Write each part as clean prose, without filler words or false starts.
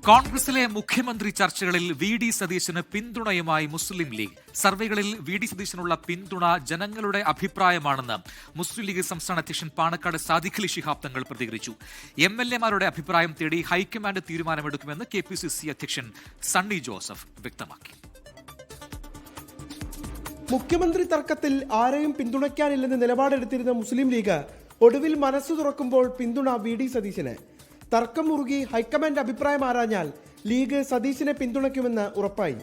കോൺഗ്രസിലെ മുഖ്യമന്ത്രി ചർച്ചകളിൽ വി.ഡി. സതീശന് പിന്തുണയുമായി മുസ്ലിം ലീഗ്. സർവേകളിൽ വി.ഡി. സതീശനുള്ള പിന്തുണ ജനങ്ങളുടെ അഭിപ്രായമാണെന്ന് മുസ്ലിം ലീഗ് സംസ്ഥാന അധ്യക്ഷൻ പാണക്കാട് സാദിഖ് അലി ശിഹാബ് തങ്ങൾ പ്രതികരിച്ചു. എം.എൽ.എമാരുടെ അഭിപ്രായം തേടി ഹൈക്കമാൻഡ് തീരുമാനമെടുക്കുമെന്ന് കെ.പി.സി.സി അധ്യക്ഷൻ സണ്ണി ജോസഫ് വ്യക്തമാക്കി. മുഖ്യമന്ത്രി തർക്കത്തിൽ ആരെയും പിന്തുണയ്ക്കാനില്ലെന്ന് നിലപാടെടുത്തിരുന്ന മുസ്ലിം ലീഗ് ഒടുവിൽ മനസ്സു തുറക്കുമ്പോൾ പിന്തുണ വി.ഡി. സതീശന്. തർക്കം മുറുകി ഹൈക്കമാൻഡ് അഭിപ്രായം ആരാഞ്ഞാൽ ലീഗ് സതീശനെ പിന്തുണയ്ക്കുമെന്ന് ഉറപ്പായി.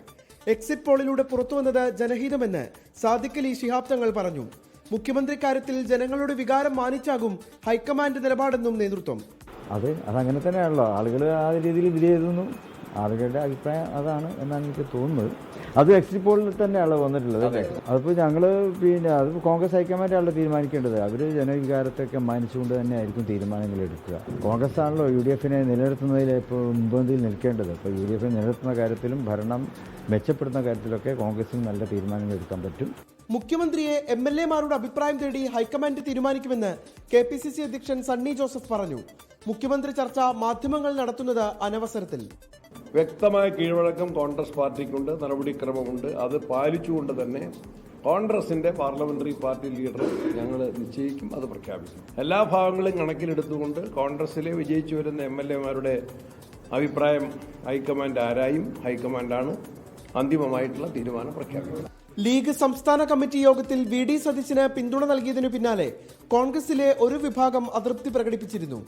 എക്സിറ്റ് പോളിലൂടെ പുറത്തുവന്നത് ജനഹിതമെന്ന് സാദിഖ് അലി ശിഹാബ് തങ്ങൾ പറഞ്ഞു. മുഖ്യമന്ത്രി കാര്യത്തിൽ ജനങ്ങളുടെ വികാരം മാനിച്ചാകും ഹൈക്കമാൻഡ് നിലപാടെന്നും നേതൃത്വം. അതങ്ങനെ തന്നെയാണല്ലോ, ആളുകൾ ആ രീതിയിൽ വിലയിരുത്തുന്നു. ആളുകളുടെ അഭിപ്രായം അതാണ് എന്നാണ് എനിക്ക് തോന്നുന്നത്. അത് എക്സിറ്റ് പോളിൽ തന്നെയാണ് വന്നിട്ടുള്ളത്. അതിപ്പോൾ ഞങ്ങൾ അത് കോൺഗ്രസ് ഹൈക്കമാൻഡാണല്ലോ തീരുമാനിക്കേണ്ടത്. അവർ ജനവികാരത്തൊക്കെ മാനിച്ചുകൊണ്ട് തന്നെ ആയിരിക്കും തീരുമാനങ്ങൾ എടുക്കുക. കോൺഗ്രസ് ആണല്ലോ UDF-നെ നിലനിർത്തുന്നതിൽ ഇപ്പോൾ മുൻപന്തിയിൽ നിൽക്കേണ്ടത്. ഇപ്പോൾ UDF-നെ നിലനിർത്തുന്ന കാര്യത്തിലും ഭരണം മെച്ചപ്പെടുത്തുന്ന കാര്യത്തിലൊക്കെ കോൺഗ്രസിന് നല്ല തീരുമാനങ്ങൾ എടുക്കാൻ പറ്റും. മുഖ്യമന്ത്രിയെ MLA-മാരുടെ അഭിപ്രായം തേടി ഹൈക്കമാൻഡ് തീരുമാനിക്കുമെന്ന് കെ.പി.സി.സി അധ്യക്ഷൻ സണ്ണി ജോസഫ് പറഞ്ഞു. മുഖ്യമന്ത്രി ചർച്ച മാധ്യമങ്ങൾ നടത്തുന്നത് അനവസരത്തിൽ. വ്യക്തമായ കീഴ്വഴക്കം കോൺഗ്രസ് പാർട്ടിക്കുണ്ട്, നടപടിക്രമമുണ്ട്. അത് പാലിച്ചുകൊണ്ട് തന്നെ കോൺഗ്രസിന്റെ പാർലമെന്ററി പാർട്ടി ലീഡർ ഞങ്ങൾ നിശ്ചയിക്കും, അത് പ്രഖ്യാപിക്കും. എല്ലാ ഭാഗങ്ങളും കണക്കിലെടുത്തുകൊണ്ട് കോൺഗ്രസിലെ വിജയിച്ചു വരുന്ന MLA-മാരുടെ അഭിപ്രായം ഹൈക്കമാൻഡ് ആരായും ഹൈക്കമാൻഡാണ് അന്തിമമായിട്ടുള്ള തീരുമാനം പ്രഖ്യാപിക്കുന്നത്. ലീഗ് സംസ്ഥാന കമ്മിറ്റി യോഗത്തിൽ വി.ഡി. സതീശന് പിന്തുണ നൽകിയതിനു പിന്നാലെ കോൺഗ്രസിലെ ഒരു വിഭാഗം അതൃപ്തി പ്രകടിപ്പിച്ചിരുന്നു.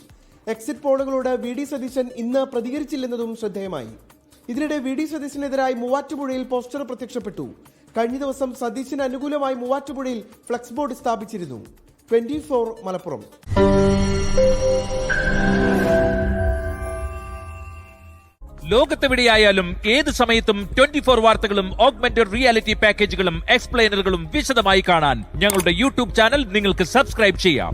Exit പോളുകളോട് VD. സതീശൻ ഇന്ന് പ്രതികരിച്ചില്ലെന്നതും ശ്രദ്ധേയമായി. ഇതിനിടെ വി.ഡി. സതീശനെതിരായി മൂവാറ്റുപുഴയിൽ പോസ്റ്റർ പ്രത്യക്ഷപ്പെട്ടു. കഴിഞ്ഞ ദിവസം സതീശന് അനുകൂലമായി മൂവാറ്റുപുഴയിൽ ഫ്ലക്സ് ബോർഡ് സ്ഥാപിച്ചിരുന്നു. 24 മലപ്പുറം. ലോകത്തെവിടെയായാലും ഏത് സമയത്തും 24 വാർത്തകളും ഓഗ്മെന്റഡ് റിയാലിറ്റി പാക്കേജുകളും എക്സ്പ്ലെയിനറുകളും വിശദമായി കാണാൻ ഞങ്ങളുടെ യൂട്യൂബ് ചാനൽ നിങ്ങൾക്ക് സബ്സ്ക്രൈബ് ചെയ്യാം.